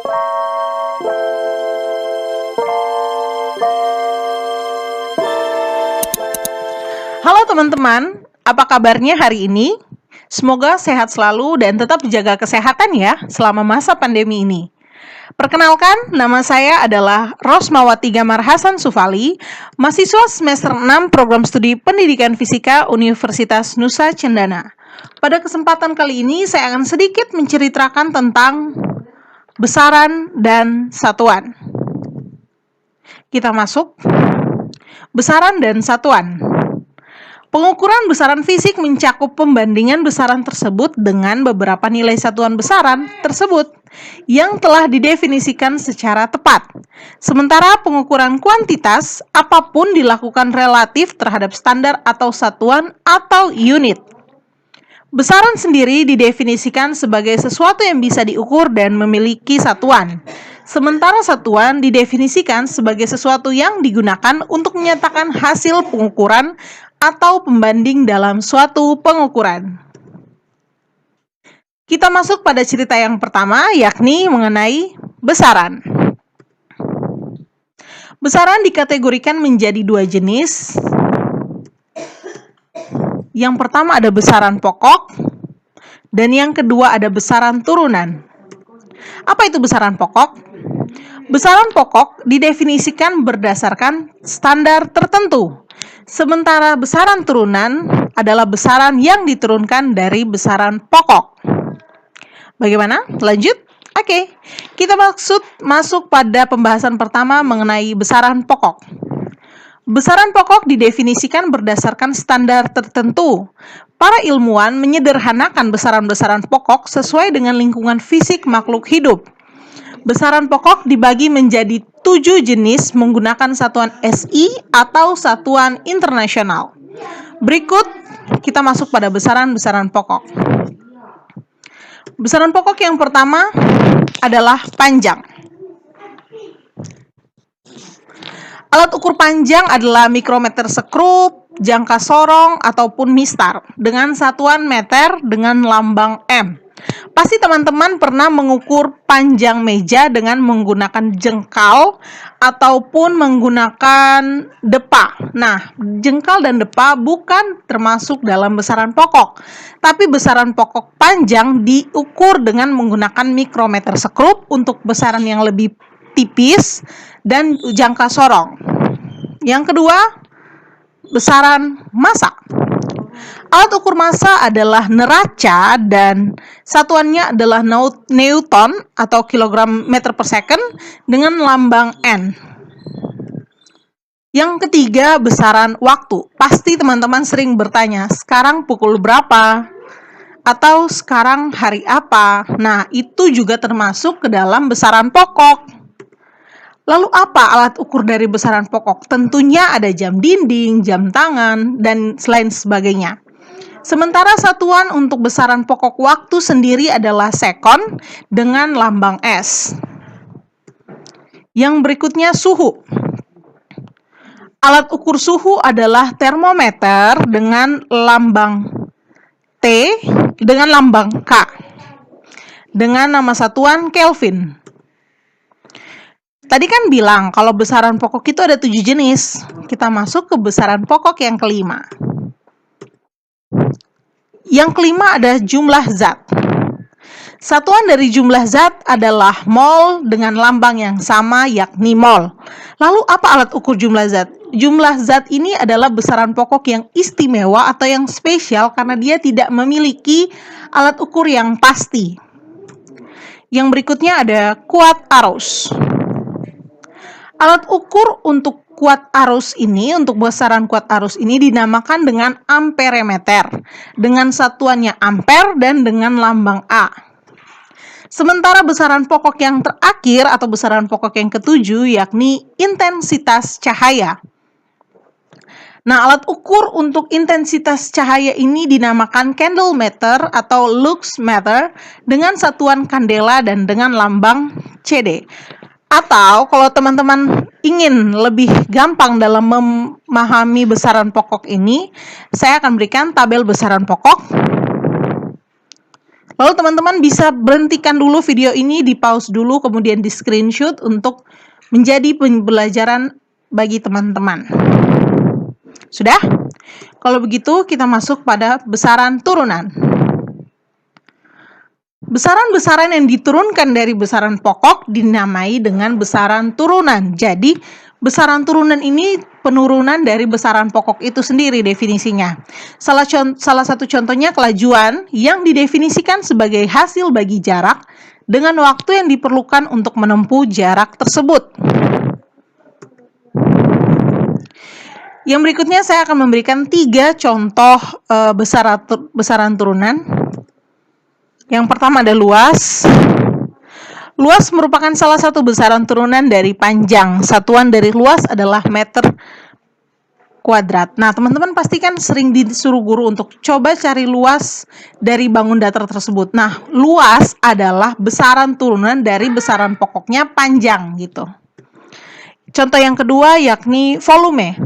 Halo teman-teman, apa kabarnya hari ini? Semoga sehat selalu dan tetap jaga kesehatan ya selama masa pandemi ini. Perkenalkan, nama saya adalah Rosmawati Gamar Hasan Sufali, mahasiswa semester 6 Program Studi Pendidikan Fisika Universitas Nusa Cendana. Pada kesempatan kali ini, saya akan sedikit menceritakan tentang besaran dan satuan. Kita masuk. Besaran dan satuan. Pengukuran besaran fisik mencakup pembandingan besaran tersebut dengan beberapa nilai satuan besaran tersebut yang telah didefinisikan secara tepat. Sementara pengukuran kuantitas, apapun dilakukan relatif terhadap standar atau satuan atau unit. Besaran sendiri didefinisikan sebagai sesuatu yang bisa diukur dan memiliki satuan. Sementara satuan didefinisikan sebagai sesuatu yang digunakan untuk menyatakan hasil pengukuran atau pembanding dalam suatu pengukuran. Kita masuk pada cerita yang pertama, yakni mengenai besaran. Besaran dikategorikan menjadi dua jenis. Yang pertama ada besaran pokok, dan yang kedua ada besaran turunan. Apa itu besaran pokok? Besaran pokok didefinisikan berdasarkan standar tertentu. Sementara besaran turunan adalah besaran yang diturunkan dari besaran pokok. Bagaimana? Lanjut? Oke, kita masuk pada pembahasan pertama mengenai besaran pokok. Besaran pokok didefinisikan berdasarkan standar tertentu. Para ilmuwan menyederhanakan besaran-besaran pokok sesuai dengan lingkungan fisik makhluk hidup. Besaran pokok dibagi menjadi 7 jenis menggunakan satuan SI atau satuan internasional. Berikut kita masuk pada besaran-besaran pokok. Besaran pokok yang pertama adalah panjang. Alat ukur panjang adalah mikrometer sekrup, jangka sorong, ataupun mistar dengan satuan meter dengan lambang M. Pasti teman-teman pernah mengukur panjang meja dengan menggunakan jengkal ataupun menggunakan depa. Nah, jengkal dan depa bukan termasuk dalam besaran pokok, tapi besaran pokok panjang diukur dengan menggunakan mikrometer sekrup untuk besaran yang lebih tipis dan jangka sorong. Yang kedua, besaran massa. Alat ukur massa adalah neraca dan satuannya adalah Newton atau kilogram meter per second dengan lambang N. Yang ketiga, besaran waktu. Pasti teman-teman sering bertanya, sekarang pukul berapa? Atau sekarang hari apa? Nah, itu juga termasuk ke dalam besaran pokok. Lalu apa alat ukur dari besaran pokok? Tentunya ada jam dinding, jam tangan, dan lain sebagainya. Sementara satuan untuk besaran pokok waktu sendiri adalah sekon dengan lambang S. Yang berikutnya suhu. Alat ukur suhu adalah termometer dengan lambang T dengan lambang K dengan nama satuan Kelvin. Tadi kan bilang kalau besaran pokok itu ada 7 jenis. Kita masuk ke besaran pokok yang kelima. Yang kelima ada jumlah zat. Satuan dari jumlah zat adalah mol dengan lambang yang sama yakni mol. Lalu apa alat ukur jumlah zat? Jumlah zat ini adalah besaran pokok yang istimewa atau yang spesial karena dia tidak memiliki alat ukur yang pasti. Yang berikutnya ada kuat arus. Alat ukur untuk kuat arus ini, untuk besaran kuat arus ini dinamakan dengan amperemeter, dengan satuannya ampere dan dengan lambang A. Sementara besaran pokok yang terakhir atau besaran pokok yang ketujuh yakni intensitas cahaya. Nah, alat ukur untuk intensitas cahaya ini dinamakan candlemeter atau luxmeter dengan satuan kandela dan dengan lambang CD. Atau kalau teman-teman ingin lebih gampang dalam memahami besaran pokok ini, saya akan berikan tabel besaran pokok. Lalu teman-teman bisa berhentikan dulu video ini, di pause dulu, kemudian di screenshot untuk menjadi pembelajaran bagi teman-teman. Sudah? Kalau begitu kita masuk pada besaran turunan. Besaran-besaran yang diturunkan dari besaran pokok dinamai dengan besaran turunan. Jadi, besaran turunan ini penurunan dari besaran pokok itu sendiri definisinya. Salah satu contohnya kelajuan yang didefinisikan sebagai hasil bagi jarak dengan waktu yang diperlukan untuk menempuh jarak tersebut. Yang berikutnya saya akan memberikan 3 contoh besaran turunan. Yang pertama ada luas. Luas merupakan salah satu besaran turunan dari panjang. Satuan dari luas adalah meter kuadrat. Nah, teman-teman pasti kan sering disuruh guru untuk coba cari luas dari bangun datar tersebut. Nah, luas adalah besaran turunan dari besaran pokoknya panjang gitu. Contoh yang kedua yakni volume.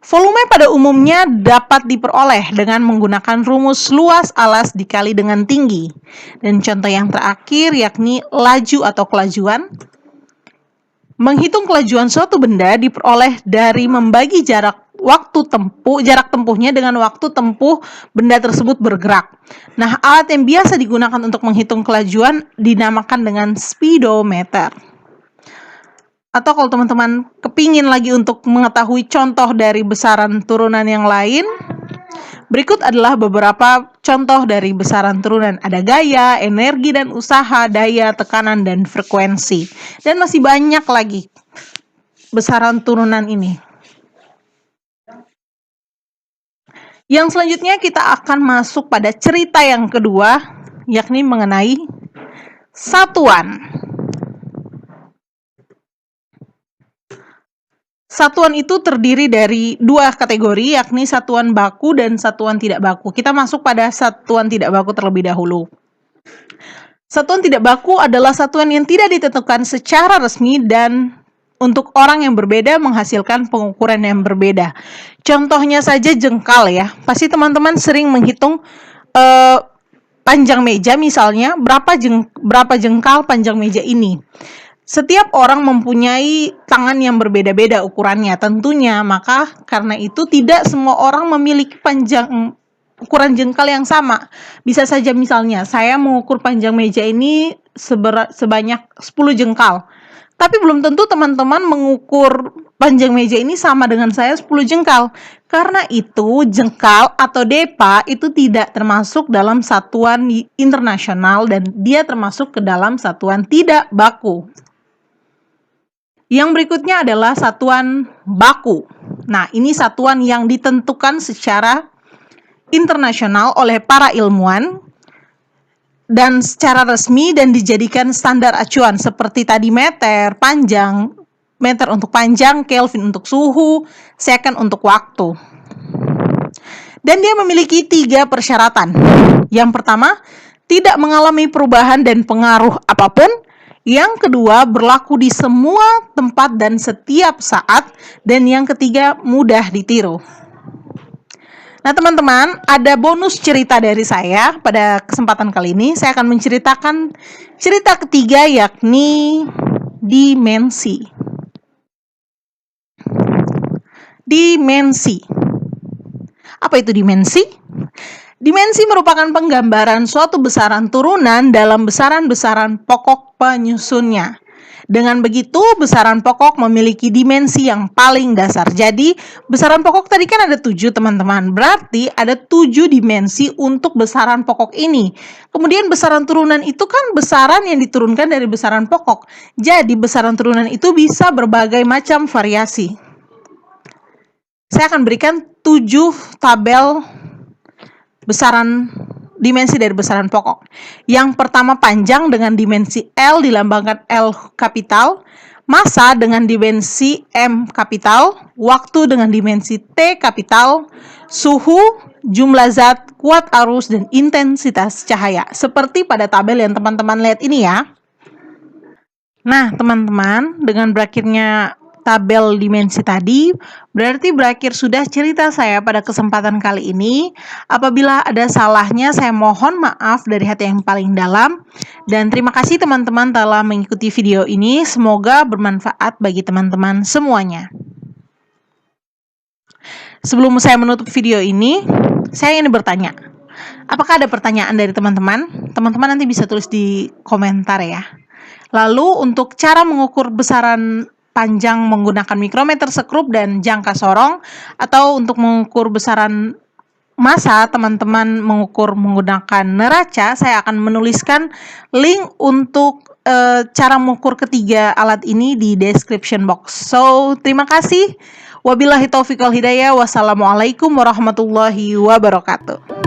Volume pada umumnya dapat diperoleh dengan menggunakan rumus luas alas dikali dengan tinggi. Dan contoh yang terakhir yakni laju atau kelajuan. Menghitung kelajuan suatu benda diperoleh dari membagi jarak tempuhnya dengan waktu tempuh benda tersebut bergerak. Nah, alat yang biasa digunakan untuk menghitung kelajuan dinamakan dengan speedometer. Atau kalau teman-teman kepingin lagi untuk mengetahui contoh dari besaran turunan yang lain, berikut adalah beberapa contoh dari besaran turunan. Ada gaya, energi dan usaha, daya, tekanan, dan frekuensi. Dan masih banyak lagi besaran turunan ini. Yang selanjutnya kita akan masuk pada cerita yang kedua, yakni mengenai satuan. Satuan itu terdiri dari 2 kategori, yakni satuan baku dan satuan tidak baku. Kita masuk pada satuan tidak baku terlebih dahulu. Satuan tidak baku adalah satuan yang tidak ditentukan secara resmi dan untuk orang yang berbeda menghasilkan pengukuran yang berbeda. Contohnya saja jengkal ya. Pasti teman-teman sering menghitung panjang meja misalnya, berapa jengkal panjang meja ini. Setiap orang mempunyai tangan yang berbeda-beda ukurannya tentunya, maka karena itu tidak semua orang memiliki ukuran jengkal yang sama. Bisa saja misalnya saya mengukur panjang meja ini sebanyak 10 jengkal. Tapi belum tentu teman-teman mengukur panjang meja ini sama dengan saya 10 jengkal. Karena itu jengkal atau depa itu tidak termasuk dalam satuan internasional dan dia termasuk ke dalam satuan tidak baku. Yang berikutnya adalah satuan baku. Nah, ini satuan yang ditentukan secara internasional oleh para ilmuwan dan secara resmi dan dijadikan standar acuan seperti tadi meter untuk panjang, Kelvin untuk suhu, second untuk waktu. Dan dia memiliki 3 persyaratan. Yang pertama, tidak mengalami perubahan dan pengaruh apapun. Yang kedua, berlaku di semua tempat dan setiap saat. Dan yang ketiga, mudah ditiru. Nah teman-teman, ada bonus cerita dari saya pada kesempatan kali ini. Saya akan menceritakan cerita ketiga yakni dimensi. Dimensi. Apa itu dimensi? Dimensi merupakan penggambaran suatu besaran turunan dalam besaran-besaran pokok penyusunnya. Dengan begitu, besaran pokok memiliki dimensi yang paling dasar. Jadi, besaran pokok tadi kan ada 7 teman-teman. Berarti ada 7 dimensi untuk besaran pokok ini. Kemudian besaran turunan itu kan besaran yang diturunkan dari besaran pokok. Jadi, besaran turunan itu bisa berbagai macam variasi. Saya akan berikan 7 tabel besaran dimensi dari besaran pokok. Yang pertama panjang dengan dimensi L dilambangkan L kapital, massa dengan dimensi M kapital, waktu dengan dimensi T kapital, suhu, jumlah zat, kuat arus, dan intensitas cahaya. Seperti pada tabel yang teman-teman lihat ini ya. Nah, teman-teman, dengan berakhirnya tabel dimensi tadi, berarti berakhir sudah cerita saya pada kesempatan kali ini. Apabila ada salahnya, saya mohon maaf dari hati yang paling dalam. Dan terima kasih teman-teman telah mengikuti video ini. Semoga bermanfaat bagi teman-teman semuanya. Sebelum saya menutup video ini, saya ingin bertanya. Apakah ada pertanyaan dari teman-teman? Teman-teman nanti bisa tulis di komentar ya. Lalu untuk cara mengukur besaran panjang menggunakan mikrometer sekrup dan jangka sorong, atau untuk mengukur besaran massa teman-teman mengukur menggunakan neraca, saya akan menuliskan link untuk cara mengukur ketiga alat ini di description box. So, terima kasih. Wabillahi taufiq wal hidayah. Wassalamualaikum warahmatullahi wabarakatuh.